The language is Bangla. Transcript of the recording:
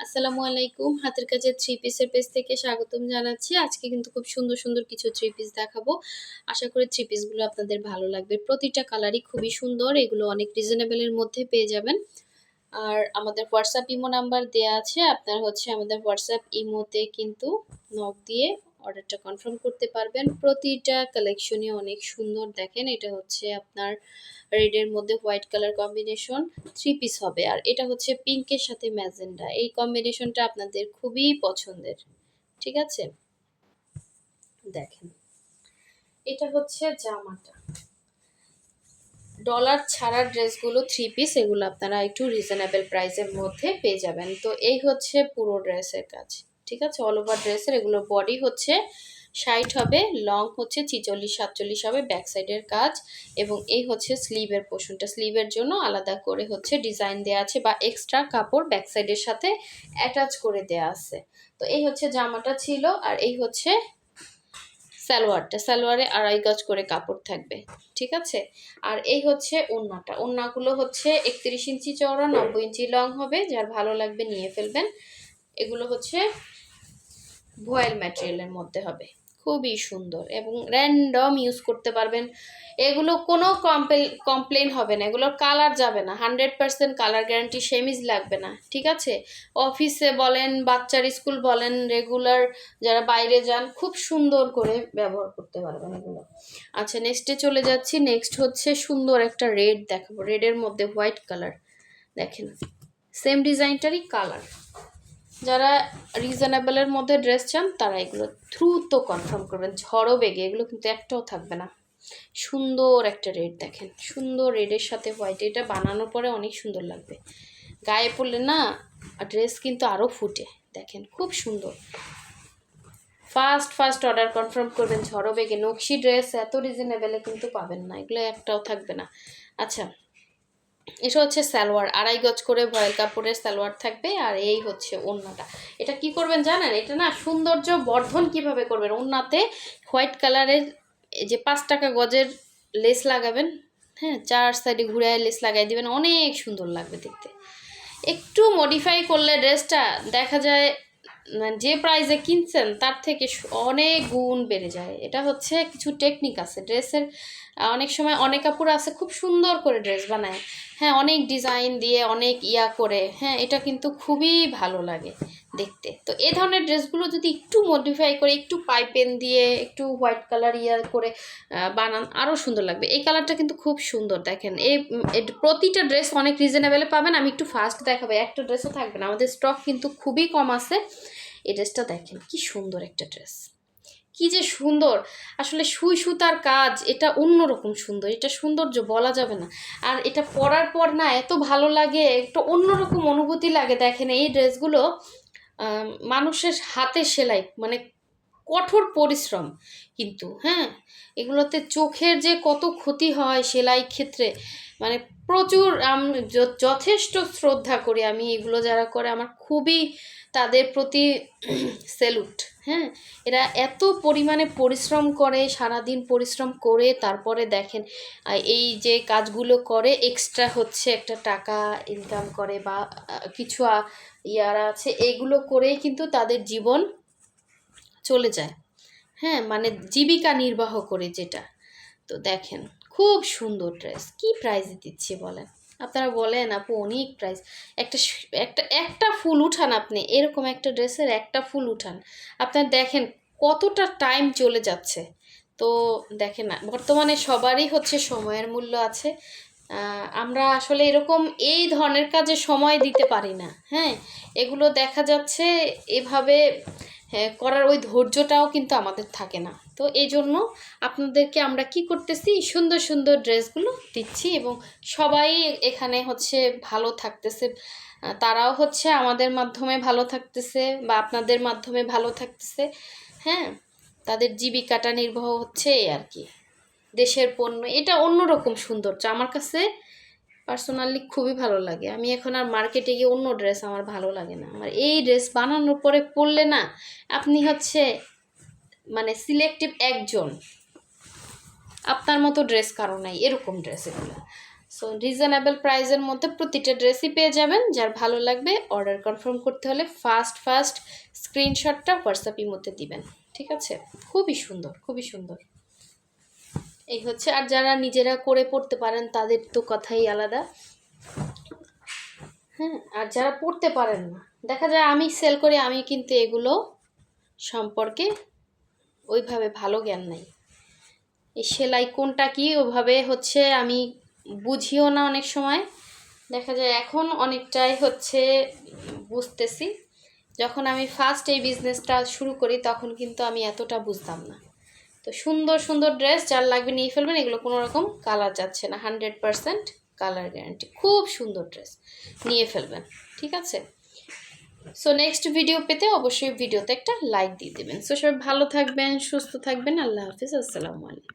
আসসালামু আলাইকুম। হাতের কাজের থ্রি পিসের পেজ থেকে স্বাগতম জানাচ্ছি। আজকে কিন্তু খুব সুন্দর, সুন্দর কিছু থ্রি পিস দেখাবো। আশা করি থ্রি পিসগুলো আপনাদের ভালো লাগবে। প্রতিটা কালারই খুবই সুন্দর। এগুলো অনেক রিজনেবল এর মধ্যে পেয়ে যাবেন। আর আমাদের হোয়াটসঅ্যাপ ইমো নাম্বার দেয়া আছে। আপনারা আমাদের হোয়াটসঅ্যাপ ইমোতে কিন্তু নক দিয়ে অর্ডারটা কনফার্ম করতে পারবেন। প্রতিটা কালেকশনই অনেক সুন্দর। দেখেন এটা হচ্ছে আপনার রেডের মধ্যে white colour combination three piece হবে। আর এটা হচ্ছে পিঙ্কের সাথে ম্যাজেন্ডা। এই কম্বিনেশনটা আপনাদের খুবই পছন্দের। ঠিক আছে? দেখেন। এটা হচ্ছে জামাটা। ডলার ছাড়া ড্রেসগুলো থ্রি পিস এগুলো আপনারা একটু রিজনেবল প্রাইসের মধ্যে পেয়ে যাবেন। তো এই হচ্ছে পুরো ড্রেসের কাজ। ঠিক আছে? অল ওভার ড্রেসের এগুলো বডি হচ্ছে 60 হবে, লং হচ্ছে 46-47 হবে ব্যাক সাইডের কাজ। এবং এই হচ্ছে স্লিভের পোর্শনটা। স্লিভের জন্য আলাদা করে হচ্ছে ডিজাইন দেওয়া আছে বা এক্সট্রা কাপড় ব্যাক সাইডের সাথে অ্যাটাচ করে দেওয়া আছে। তো এই হচ্ছে জামাটা ছিল। আর এই হচ্ছে সালোয়ারে 2.5 গজ করে কাপড় থাকবে। ঠিক আছে? আর এই হচ্ছে ওড়নাটা। ওড়নাগুলো হচ্ছে 31 ইঞ্চি চওড়া, 90 ইঞ্চি লং হবে। যার ভালো লাগবে নিয়ে ফেলবেন। এগুলো হচ্ছে ভয়েল ম্যাটেরিয়ালের মধ্যে হবে। খুবই সুন্দর এবং র্যান্ডম ইউজ করতে পারবেন। এগুলো কোনো কমপ্লেন হবে না। এগুলোর কালার যাবে না। 100% কালার গ্যারান্টি, সেমিজ লাগবে না। ঠিক আছে? অফিসে বলেন, বাচ্চার স্কুল বলেন, রেগুলার যারা বাইরে যান, খুব সুন্দর করে ব্যবহার করতে পারবেন এগুলো। আচ্ছা, নেক্সটে চলে যাচ্ছি। নেক্সট হচ্ছে সুন্দর একটা রেড দেখাবো। রেডের মধ্যে হোয়াইট কালার। দেখেন, সেম ডিজাইনটারই কালার। যারা রিজনেবলের মধ্যে ড্রেস চান তারা এগুলো দ্রুত কনফার্ম করবেন। ঝড়ো বেগে এগুলো কিন্তু একটাও থাকবে না। সুন্দর একটা রেড দেখেন। সুন্দর রেডের সাথে হোয়াইট। এটা বানানোর পরে অনেক সুন্দর লাগবে। গায়ে পড়লে না ড্রেস কিন্তু আরও ফুটে। দেখেন খুব সুন্দর। ফার্স্ট অর্ডার কনফার্ম করবেন ঝড়ো বেগে। নকশি ড্রেস এত রিজনেবলে কিন্তু পাবেন না। এগুলো একটাও থাকবে না। আচ্ছা, এটা হচ্ছে সালোয়ার। 2.5 গজ করে ভয়েল কাপড়ের সালোয়ার থাকবে। আর এই হচ্ছে ওড়নাটা। এটা কি করবেন জানেন? এটা না সৌন্দর্য বর্ধন কিভাবে করবেন। ওড়নাতে হোয়াইট কালারের যে 5 টাকা গজের লেস লাগাবেন। হ্যাঁ, 4 সাইডে ঘুরে লেস লাগাই দিবেন। অনেক সুন্দর লাগবে দেখতে। একটু মডিফাই করলে ড্রেসটা দেখা যায় যে প্রাইসে কিনছেন তার থেকে অনেক গুণ বেড়ে যায়। এটা হচ্ছে কিছু টেকনিক আছে ড্রেসের। অনেক সময় অনেক কাপড় আছে খুব সুন্দর করে ড্রেস বানায়। হ্যাঁ, অনেক ডিজাইন দিয়ে অনেক করে। হ্যাঁ, এটা কিন্তু খুবই ভালো লাগে দেখতে। তো এই ধরনের ড্রেসগুলো যদি একটু মডিফাই করে, একটু পাইপেন দিয়ে, একটু হোয়াইট কালার করে বানান, আরও সুন্দর লাগবে। এই কালারটা কিন্তু খুব সুন্দর। দেখেন এই প্রতিটা ড্রেস অনেক রিজনেবলে পাবেন। আমি একটু ফাস্ট দেখাবো, একটা ড্রেসও থাকবে না। আমাদের স্টক কিন্তু খুবই কম আছে। এই ড্রেসটা দেখেন কি সুন্দর একটা ড্রেস। কি যে সুন্দর। আসলে সুই সুতার কাজ, এটা অন্যরকম সুন্দর। এটা সৌন্দর্য বলা যাবে না। আর এটা পরার পর না এত ভালো লাগে, একটা অন্যরকম অনুভূতি লাগে। দেখেন এই ড্রেসগুলো মানুষের হাতে সেলাই, মানে কঠোর পরিশ্রম কিন্তু। হ্যাঁ, এগুলোতে চোখের যে কত ক্ষতি হয় সেলাই ক্ষেত্রে, মানে প্রচুর। যথেষ্ট শ্রদ্ধা করি আমি এগুলো যারা করে। আমার খুবই তাদের প্রতি স্যালুট। হ্যাঁ, এরা এত পরিমাণে পরিশ্রম করে, সারাদিন পরিশ্রম করে তারপরে দেখেন এই যে কাজগুলো করে, এক্সট্রা হচ্ছে একটা টাকা ইনকাম করে বা কিছু ইয়ারা আছে, এগুলো করেই কিন্তু তাদের জীবন চলে যায়। হ্যাঁ, মানে জীবিকা নির্বাহ করে যেটা। তো দেখেন খুব সুন্দর ড্রেস। কি প্রাইসে দিচ্ছি বলেন? আপনারা বলেন আপু অনেক প্রাইস। একটা একটা ফুল উঠান আপনি, এরকম একটা ড্রেসের একটা ফুল উঠান, আপনার দেখেন কতটা টাইম চলে যাচ্ছে। তো দেখেন না, বর্তমানে সবারই হচ্ছে সময়ের মূল্য আছে। আমরা আসলে এরকম এই ধরনের কাজে সময় দিতে পারি না। হ্যাঁ, এগুলো দেখা যাচ্ছে এভাবে করার ওই ধৈর্যটাও কিন্তু আমাদের থাকে না। তো এই জন্য আপনাদেরকে আমরা কি করতেছি, সুন্দর সুন্দর ড্রেসগুলো দিচ্ছি এবং সবাই এখানে হচ্ছে ভালো থাকতেছে। তারাও হচ্ছে আমাদের মাধ্যমে ভালো থাকতেছে বা আপনাদের মাধ্যমে ভালো থাকতেছে। হ্যাঁ, তাদের জীবিকাটা নির্বাহ হচ্ছে এই আর কি। দেশের পণ্য, এটা অন্যরকম সৌন্দর্য আমার কাছে পার্সোনালি খুবই ভালো লাগে। আমি এখন আর মার্কেটে গিয়ে অন্য ড্রেস আমার ভালো লাগে না। আমার এই ড্রেস বানানোর পরে পরলে না আপনি হচ্ছে মানে সিলেক্টিভ একজন, আপনার মতো ড্রেস কারো নাই, এরকম ড্রেস এগুলো। সো রিজনেবল প্রাইসের মধ্যে প্রতিটা ড্রেসই পেয়ে যাবেন। যার ভালো লাগবে অর্ডার কনফার্ম করতে হলে ফার্স্ট স্ক্রিনশটটা হোয়াটসঅ্যাপের মধ্যে দিবেন, ঠিক আছে? খুবই সুন্দর, খুবই সুন্দর। এই হচ্ছে, আর যারা নিজেরা করে পড়তে পারেন তাদের তো কথাই আলাদা। হ্যাঁ, আর যারা পড়তে পারেন না, দেখা যায় আমি সেল করি, আমি কিন্তু এগুলো সম্পর্কে ওইভাবে ভালো জ্ঞান নাই। এই সেলাই কোনটা কি ওভাবে হচ্ছে আমি বুঝিও না অনেক সময়। দেখা যায় এখন অনেকটাই হচ্ছে বুঝতেছি। যখন আমি ফার্স্ট এই বিজনেসটা শুরু করি তখন কিন্তু আমি এতটা বুঝতাম না। তো সুন্দর সুন্দর ড্রেস যার লাগবে নিয়ে ফেলবেন। এগুলো কোনো রকম কালার যাচ্ছে না, 100% কালার গ্যারান্টি। খুব সুন্দর ড্রেস, নিয়ে ফেলবেন, ঠিক আছে? সো নেক্সট ভিডিও পেতে অবশ্যই ভিডিওতে একটা লাইক দিয়ে দেবেন। সো সবাই ভালো থাকবেন, সুস্থ থাকবেন। আল্লাহ হাফিজ, আসসালামু আলাইকুম।